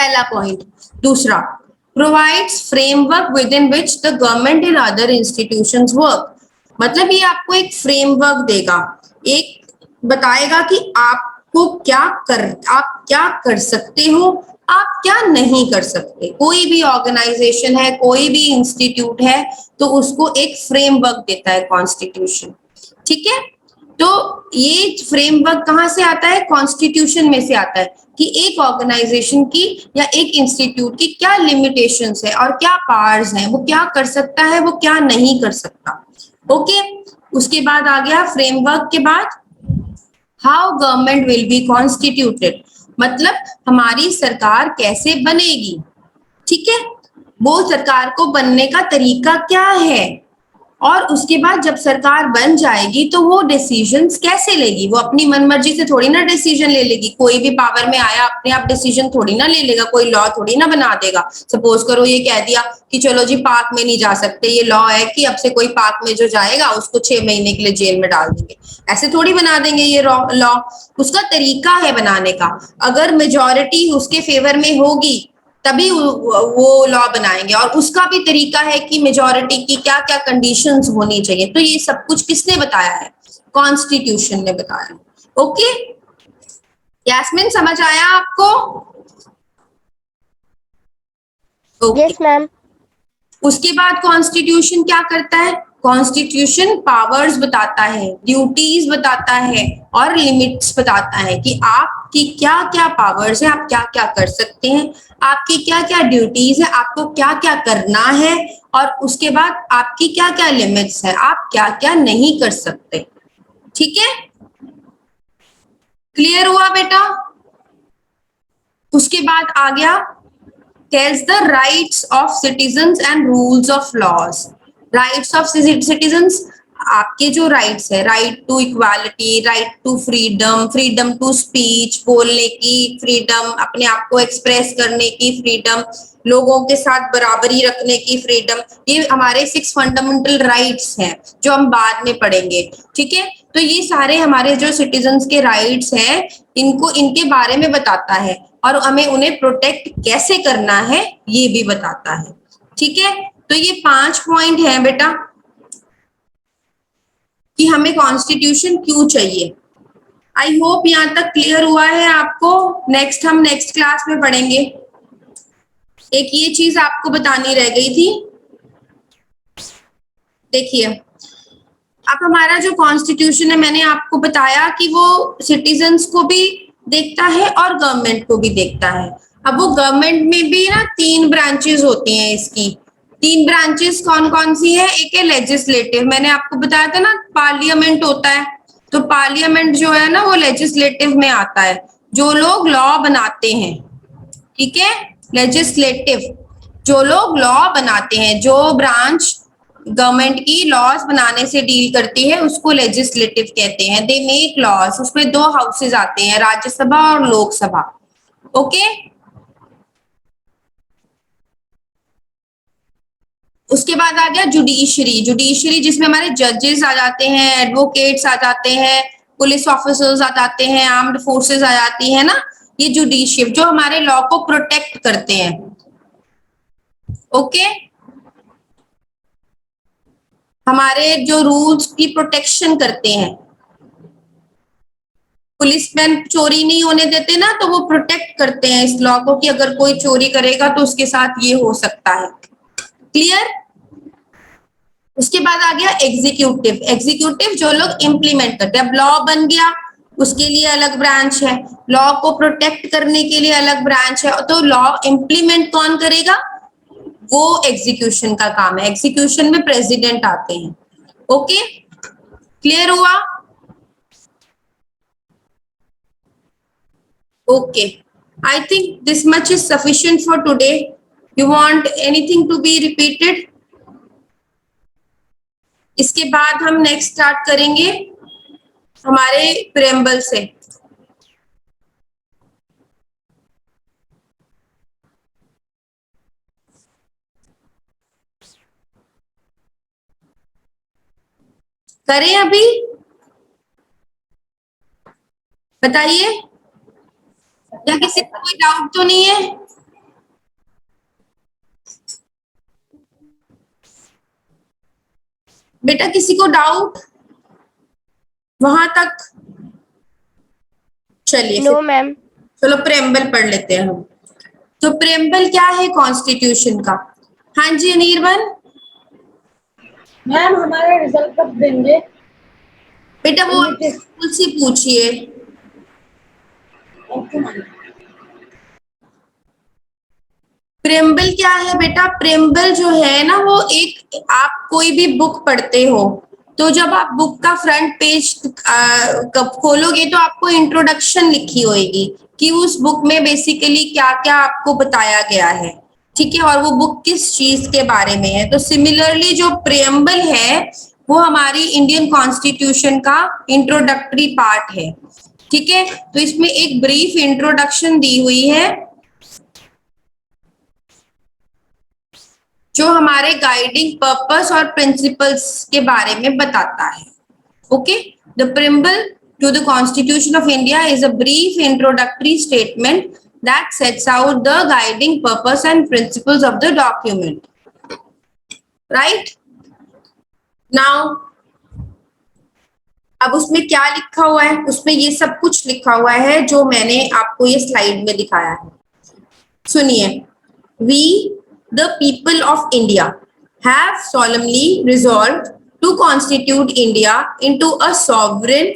पहला पॉइंट। दूसरा, provides framework with in which the government and other institutions work. मतलब ये आपको एक फ्रेमवर्क देगा, एक बताएगा कि आप क्या कर सकते हो, आप क्या नहीं कर सकते। कोई भी ऑर्गेनाइजेशन है, कोई भी इंस्टीट्यूट है, तो उसको एक फ्रेमवर्क देता है कॉन्स्टिट्यूशन। ठीक है, तो ये फ्रेमवर्क कहाँ से आता है? कॉन्स्टिट्यूशन में से आता है कि एक ऑर्गेनाइजेशन की या एक इंस्टीट्यूट की क्या लिमिटेशंस है और क्या पावर्स हैं, वो क्या कर सकता है, वो क्या नहीं कर सकता। ओके, उसके बाद आ गया फ्रेमवर्क के बाद how government will be constituted, मतलब हमारी सरकार कैसे बनेगी। ठीक है, वो सरकार को बनने का तरीका क्या है, और उसके बाद जब सरकार बन जाएगी तो वो डिसीजंस कैसे लेगी। वो अपनी मनमर्जी से थोड़ी ना डिसीजन ले लेगी, कोई भी पावर में आया अपने आप डिसीजन थोड़ी ना ले लेगा, कोई लॉ थोड़ी ना बना देगा। सपोज करो ये कह दिया कि चलो जी पार्क में नहीं जा सकते, ये लॉ है कि अब से कोई पार्क में जो जाएगा उसको 6 महीने के लिए जेल में डाल देंगे। ऐसे थोड़ी बना देंगे ये लॉ, उसका तरीका है बनाने का। अगर मेजोरिटी उसके फेवर में होगी तभी वो लॉ बनाएंगे, और उसका भी तरीका है कि मेजॉरिटी की क्या क्या कंडीशंस होनी चाहिए। तो ये सब कुछ किसने बताया है? कॉन्स्टिट्यूशन ने बताया। ओके यास्मीन, समझ आया आपको? Okay yes ma'am. उसके बाद कॉन्स्टिट्यूशन क्या करता है? कॉन्स्टिट्यूशन पावर्स बताता है, ड्यूटीज बताता है और लिमिट्स बताता है कि आपकी क्या क्या पावर्स है, आप क्या क्या कर सकते हैं, आपकी क्या क्या ड्यूटीज है, आपको क्या क्या करना है, और उसके बाद आपकी क्या क्या लिमिट्स है, आप क्या क्या नहीं कर सकते। ठीक है, क्लियर हुआ बेटा? उसके बाद आ गया tells the rights of citizens and rules of laws. Rights of citizens, आपके जो राइट्स है, right to equality, right to freedom, freedom to speech, बोलने की फ्रीडम, अपने आप को एक्सप्रेस करने की फ्रीडम, लोगों के साथ बराबरी रखने की फ्रीडम, ये हमारे 6 फंडामेंटल राइट्स हैं जो हम बाद में पढ़ेंगे। ठीक है, तो ये सारे हमारे जो सिटीजन्स के राइट्स हैं, इनको इनके बारे में बताता है, और हमें उन्हें प्रोटेक्ट कैसे करना है ये भी बताता है। ठीक है, तो ये 5 पॉइंट हैं बेटा कि हमें कॉन्स्टिट्यूशन क्यों चाहिए। आई होप यहाँ तक क्लियर हुआ है आपको। नेक्स्ट हम नेक्स्ट क्लास में पढ़ेंगे। एक ये चीज आपको बतानी रह गई थी, देखिए अब हमारा जो कॉन्स्टिट्यूशन है, मैंने आपको बताया कि वो सिटीजन्स को भी देखता है और गवर्नमेंट को भी देखता है। अब वो गवर्नमेंट में भी ना 3 ब्रांचेस होती हैं इसकी। 3 ब्रांचेस कौन कौन सी है? एक है लेजिस्लेटिव, मैंने आपको बताया था ना पार्लियामेंट होता है, तो पार्लियामेंट जो है ना वो लेजिस्लेटिव में आता है, जो लोग लॉ बनाते हैं। ठीक है, लेजिस्लेटिव जो लोग लॉ बनाते हैं, जो ब्रांच गवर्नमेंट की लॉज बनाने से डील करती है उसको लेजिस्लेटिव कहते हैं। दे मेक लॉज, उसमें 2 हाउसेज आते हैं, राज्यसभा और लोकसभा। ओके, उसके बाद आ गया जुडिशरी। जुडिशरी जिसमें हमारे जजेस आ जाते हैं, एडवोकेट्स आ जाते हैं, पुलिस ऑफिसर्स आ जाते हैं, आर्म्ड फोर्सेस आ जाती है ना, ये जुडिशियल जो हमारे लॉ को प्रोटेक्ट करते हैं। ओके, हमारे जो रूल्स की प्रोटेक्शन करते हैं। पुलिसमैन चोरी नहीं होने देते ना, तो वो प्रोटेक्ट करते हैं इस लॉ को कि अगर कोई चोरी करेगा तो उसके साथ ये हो सकता है। क्लियर? उसके बाद आ गया एग्जीक्यूटिव। एग्जीक्यूटिव जो लोग इंप्लीमेंट करते हैं। अब लॉ बन गया, उसके लिए अलग ब्रांच है, लॉ को प्रोटेक्ट करने के लिए अलग ब्रांच है, तो लॉ इंप्लीमेंट कौन करेगा? वो एग्जीक्यूशन का काम है। एग्जीक्यूशन में प्रेसिडेंट आते हैं। ओके, क्लियर हुआ? Okay, I think this much is sufficient for today. You want anything to be repeated? इसके बाद हम नेक्स्ट स्टार्ट करेंगे हमारे प्रेम्बल से। करें अभी? बताइए, या किसी को कोई डाउट तो नहीं है? बेटा किसी को डाउट वहां तक? चलिए नो मैम। चलो प्रेम्बल पढ़ लेते हैं हम। तो प्रेम्बल क्या है कॉन्स्टिट्यूशन का? हाँ जी अनिर्बन। मैम हमारा रिजल्ट कब देंगे? बेटा वो आप स्कूल से पूछिए। प्रेम्बल क्या है बेटा? प्रेम्बल जो है ना वो एक, आप कोई भी बुक पढ़ते हो तो जब आप बुक का फ्रंट पेज कब खोलोगे तो आपको इंट्रोडक्शन लिखी होगी कि उस बुक में बेसिकली क्या क्या आपको बताया गया है, ठीक है, और वो बुक किस चीज के बारे में है। तो सिमिलरली जो प्रेम्बल है वो हमारी इंडियन कॉन्स्टिट्यूशन का इंट्रोडक्टरी पार्ट है, ठीक है। तो इसमें एक ब्रीफ इंट्रोडक्शन दी हुई है जो हमारे गाइडिंग पर्पस और प्रिंसिपल्स के बारे में बताता है। Okay, the preamble to the constitution of India is a brief introductory statement that sets out the guiding purpose and principles of the document. Right now अब उसमें क्या लिखा हुआ है? उसमें ये सब कुछ लिखा हुआ है जो मैंने आपको ये स्लाइड में दिखाया है। सुनिए, we the people of India have solemnly resolved to constitute India into a sovereign,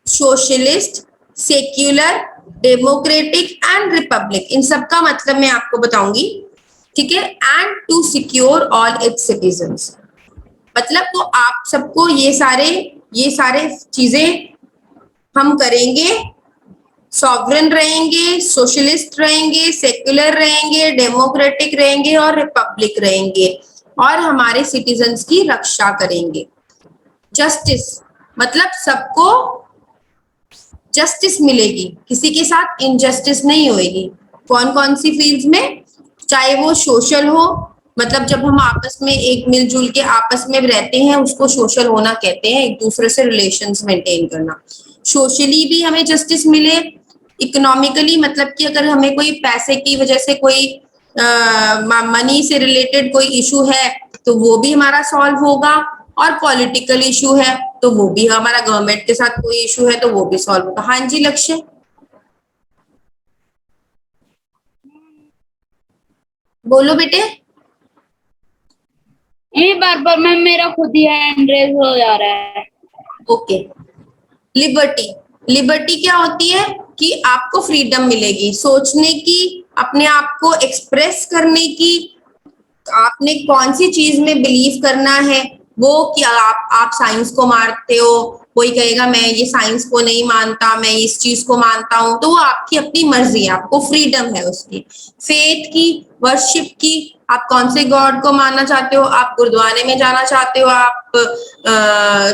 socialist, secular, democratic and republic। इन सब का मतलब मैं आपको बताऊंगी, ठीक है। and to secure all its citizens, मतलब तो आप सबको ये सारे चीजें हम करेंगे, सॉवरेन रहेंगे, सोशलिस्ट रहेंगे, सेक्युलर रहेंगे, डेमोक्रेटिक रहेंगे और रिपब्लिक रहेंगे और हमारे सिटीजन्स की रक्षा करेंगे। जस्टिस मतलब सबको जस्टिस मिलेगी, किसी के साथ इनजस्टिस नहीं होगी। कौन कौन सी फील्ड्स में? चाहे वो सोशल हो, मतलब जब हम आपस में एक मिलजुल के आपस में रहते हैं उसको सोशल होना कहते हैं, एक दूसरे से रिलेशंस मेंटेन करना। सोशली भी हमें जस्टिस मिले, इकोनॉमिकली मतलब कि अगर हमें कोई पैसे की वजह से कोई मनी से रिलेटेड कोई इशू है तो वो भी हमारा सॉल्व होगा, और पॉलिटिकल इशू है तो वो भी, हमारा गवर्नमेंट के साथ कोई इशू है तो वो भी सॉल्व होगा। हाँ जी लक्ष्य, बोलो बेटे। बार बार मैम मेरा खुद ही हैंड रेज हो जा रहा है। ओके, लिबर्टी, लिबर्टी क्या होती है कि आपको फ्रीडम मिलेगी सोचने की, अपने आप को एक्सप्रेस करने की, आपने कौन सी चीज में बिलीव करना है। वो कि आप साइंस को मानते हो, कोई कहेगा मैं ये साइंस को नहीं मानता, मैं इस चीज को मानता हूं, तो वो आपकी अपनी मर्जी है, आपको फ्रीडम है उसकी। फेथ की, वर्शिप की, आप कौन से गॉड को मानना चाहते हो, आप गुरुद्वारे में जाना चाहते हो, आप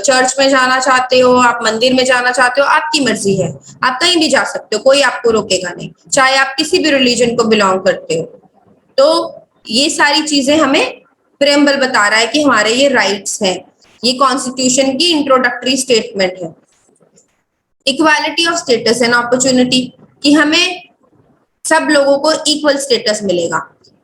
चर्च में जाना चाहते हो, आप मंदिर में जाना चाहते हो, आपकी मर्जी है, आप कहीं भी जा सकते हो, कोई आपको रोकेगा नहीं, चाहे आप किसी भी रिलीजन को बिलोंग करते हो। तो ये सारी चीजें हमें प्रेम्बल बता रहा है कि हमारे ये राइट्स हैं, ये कॉन्स्टिट्यूशन की इंट्रोडक्टरी स्टेटमेंट है। Equality of status and opportunity, कि हमें सब लोगों को इक्वल स्टेटस मिलेगा,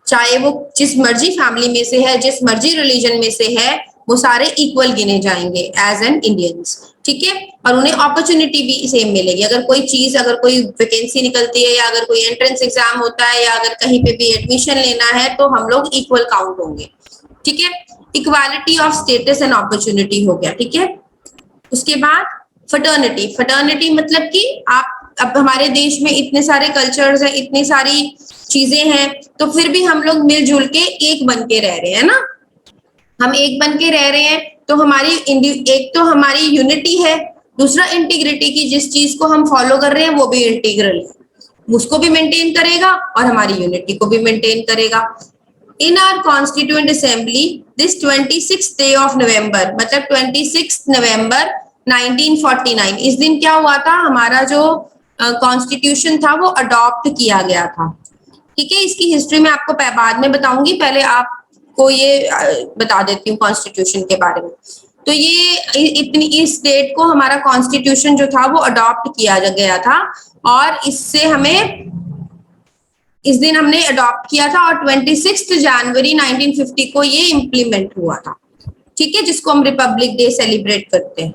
चाहे वो जिस मर्जी फैमिली में से है, जिस मर्जी रिलीजन में से है, वो सारे इक्वल गिने जाएंगे एज एन इंडियंस, ठीक है। और उन्हें अपॉर्चुनिटी भी सेम मिलेगी। अगर कोई चीज, अगर कोई वैकेंसी निकलती है या अगर कोई एंट्रेंस एग्जाम होता है या अगर कहीं पे भी एडमिशन लेना है तो हम लोग इक्वल काउंट होंगे, ठीक है। Equality of status and opportunity हो गया, ठीक है। उसके बाद फटर्निटी, फटर्निटी मतलब कि आप, अब हमारे देश में इतने सारे कल्चर्स हैं, इतनी सारी चीजें हैं, तो फिर भी हम लोग मिलजुल के एक बन के रह रहे हैं ना, हम एक बन के रह रहे हैं। तो हमारी एक तो हमारी यूनिटी है, दूसरा इंटीग्रिटी की, जिस चीज को हम फॉलो कर रहे हैं वो भी इंटीग्रल है, उसको भी मेंटेन करेगा और हमारी यूनिटी को भी मेंटेन करेगा। In our constituent assembly this 26th day of November, मतलब 26 नवंबर 1949, इस दिन क्या हुआ था, हमारा जो कॉन्स्टिट्यूशन था वो अडॉप्ट किया गया था, ठीक है। इसकी हिस्ट्री में आपको बाद में बताऊंगी, पहले आपको ये बता देती हूँ कॉन्स्टिट्यूशन के बारे में। तो ये इतनी, इस डेट को हमारा कॉन्स्टिट्यूशन जो था वो अडॉप्ट किया गया था और इससे हमें, इस दिन हमने अडॉप्ट किया था और 26 जनवरी 1950 को ये इम्प्लीमेंट हुआ था, ठीक है, जिसको हम रिपब्लिक डे सेलिब्रेट करते हैं।